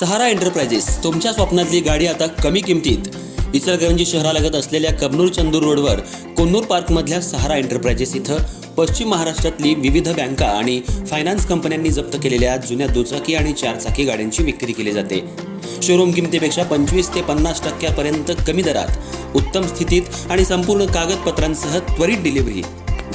सहारा enterprises तुमच्या स्वप्नातली गाडी आता कमी किमतीत. इचलकरंजी शहरालगत असलेल्या कबनूर चंदूर रोडवर कोन्नूर पार्कमधल्या सहारा एंटरप्राइजेस इथं पश्चिम महाराष्ट्रातली विविध बँका आणि फायनान्स कंपन्यांनी जप्त केलेल्या जुन्या दुचाकी आणि चारचाकी गाड्यांची विक्री केली जाते. शोरूम किमतीपेक्षा 25 ते 50% कमी दरात, उत्तम स्थितीत आणि संपूर्ण कागदपत्रांसह त्वरित डिलिव्हरी.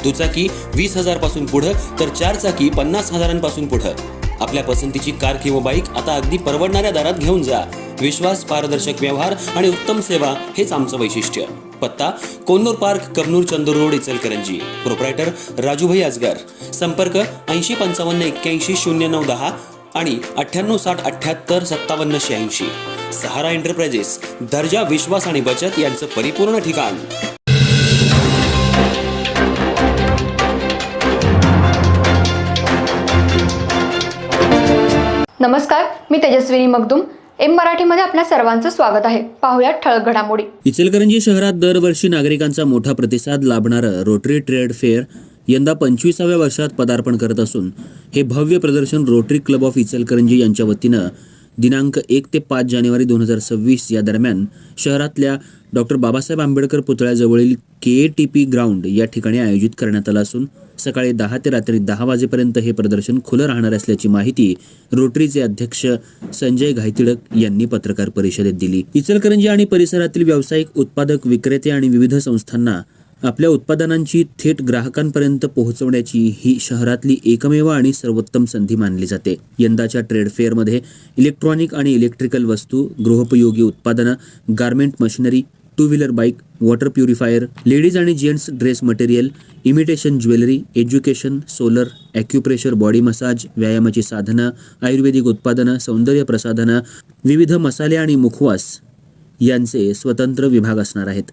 दुचाकी 20,000 पासून पुढे तर चारचाकी 50,000 पासून पुढे. आपल्या पसंतीची कार किंवा बाईक आता अगदी परवडणाऱ्या दरात घेऊन जा. विश्वास, पारदर्शक व्यवहार आणि उत्तम सेवा हेच आमचं वैशिष्ट्य. पत्ता Konnur park, Kabnur Chandur road, Ichalkaranji. Proprietor Rajubhai Ajgar. संपर्क 8055810910 आणि 9860785786. सहारा एंटरप्राइजेस, दर्जा, विश्वास आणि बचत यांचं परिपूर्ण ठिकाण. नमस्कार, मी तेजस्विनी मगदूम. एम मराठीमध्ये आपल्या सर्वांचं स्वागत आहे. पाहूया ठळक घडामोडी. इचलकरंजी शहरात दरवर्षी नागरिकांचा मोठा प्रतिसाद लाभणारं रोटरी ट्रेड फेअर यंदा 25व्या वर्षात पदार्पण करत असून हे भव्य प्रदर्शन रोटरी क्लब ऑफ इचलकरंजी यांच्या वतीनं दिनांक 1 ते 5 जानेवारी 2026 या दरम्यान शहरातल्या डॉक्टर बाबासाहेब आंबेडकर पुतळ्याजवळील KATP ग्राउंड या ठिकाणी आयोजित करण्यात आलं असून सकाळी 10 ते रात्री 10 वाजेपर्यंत हे प्रदर्शन खुलं राहणार असल्याची माहिती रोटरीचे अध्यक्ष संजय घायतिडक यांनी पत्रकार परिषदेत दिली. इचलकरंजी आणि परिसरातील व्यावसायिक, उत्पादक, विक्रेते आणि विविध संस्थांना आपल्या उत्पादनांची थेट ग्राहकांपर्यंत पोहोचवण्याची ही शहरातली एकमेव आणि सर्वोत्तम संधी मानली जाते. यंदाच्या ट्रेड फेअरमध्ये इलेक्ट्रॉनिक आणि इलेक्ट्रिकल वस्तू, गृहोपयोगी उत्पादनं, garment machinery, two wheeler bike, water purifier, ladies आणि gents dress material, imitation jewellery, education, solar, acupressure, body massage, व्यायामाची साधनं, आयुर्वेदिक उत्पादनं, सौंदर्य प्रसाधनं, विविध मसाले आणि मुखवास यांचे स्वतंत्र विभाग असणार आहेत.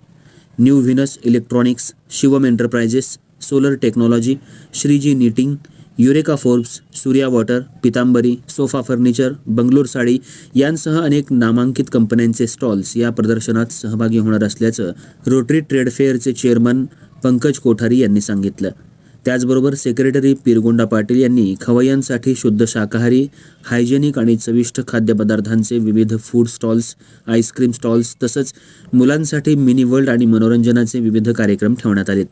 New Venus electronics, Shivam enterprises, solar technology, Shriji knitting, Eureka Forbes, Surya water, Pitambari, sofa furniture, Bangalore sari यांसह अनेक नामांकित कंपन्यांचे स्टॉल्स या प्रदर्शनात सहभागी होणार असल्याचं रोटरी ट्रेड फेअरचे चेअरमन पंकज कोठारी यांनी सांगितलं. त्याचबरोबर सेक्रेटरी पिरगोंडा पाटील यांनी खवय्यांसाठी शुद्ध शाकाहारी, हायजेनिक आणि चविष्ट खाद्यपदार्थांचे विविध फूड स्टॉल्स, आईस्क्रीम स्टॉल्स तसंच मुलांसाठी मिनी वर्ल्ड आणि मनोरंजनाचे विविध कार्यक्रम ठेवण्यात आलेत.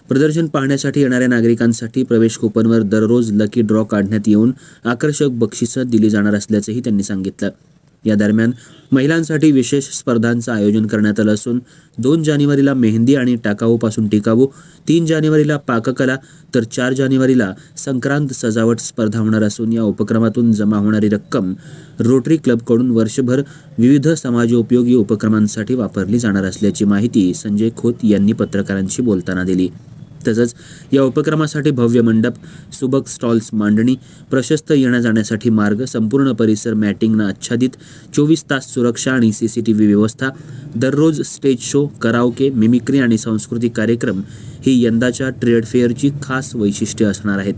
प्रदर्शन पाहण्यासाठी येणाऱ्या नागरिकांसाठी प्रवेश कुपनवर दररोज लकी ड्रॉ काढण्यात येऊन आकर्षक बक्षिसं दिली जाणार असल्याचंही त्यांनी सांगितलं. या दरम्यान महिलांसाठी विशेष स्पर्धांचं आयोजन करण्यात आलं असून 2 जानेवारीला मेहंदी आणि टाकाऊपासून टिकाऊ, 3 जानेवारीला पाककला तर 4 जानेवारीला संक्रांत सजावट स्पर्धा होणार असून या उपक्रमातून जमा होणारी रक्कम रोटरी क्लबकडून वर्षभर विविध समाजोपयोगी उपक्रमांसाठी वापरली जाणार असल्याची माहिती संजय खोत यांनी पत्रकारांशी बोलताना दिली. तसंच या उपक्रमासाठी भव्य मंडप, सुबक स्टॉल्स मांडणी, प्रशस्त येण्या जाण्यासाठी मार्ग, संपूर्ण परिसर मॅटिंगनं आच्छादित, 24 तास सुरक्षा आणि CCTV व्यवस्था, दररोज स्टेज शो, कराओके, मिमिक्री आणि सांस्कृतिक कार्यक्रम ही यंदाच्या ट्रेड फेअरची खास वैशिष्ट्ये असणार आहेत.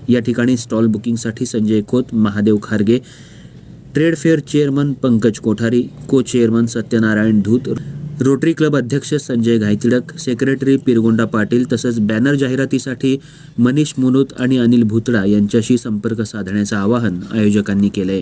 या ठिकाणी स्टॉल बुकिंगसाठी Sanjay Khot, Mahadev Kharge, trade fair chairman Pankaj Kothari, को चेअरमन सत्यनारायण धूत, रोटरी क्लब अध्यक्ष संजय घायतिडक, सेक्रेटरी पिरगोंडा पाटील तसंच बॅनर जाहिरातीसाठी मनीष मुनोत आणि अनिल भुतडा यांच्याशी संपर्क साधण्याचं आवाहन आयोजकांनी केलंय.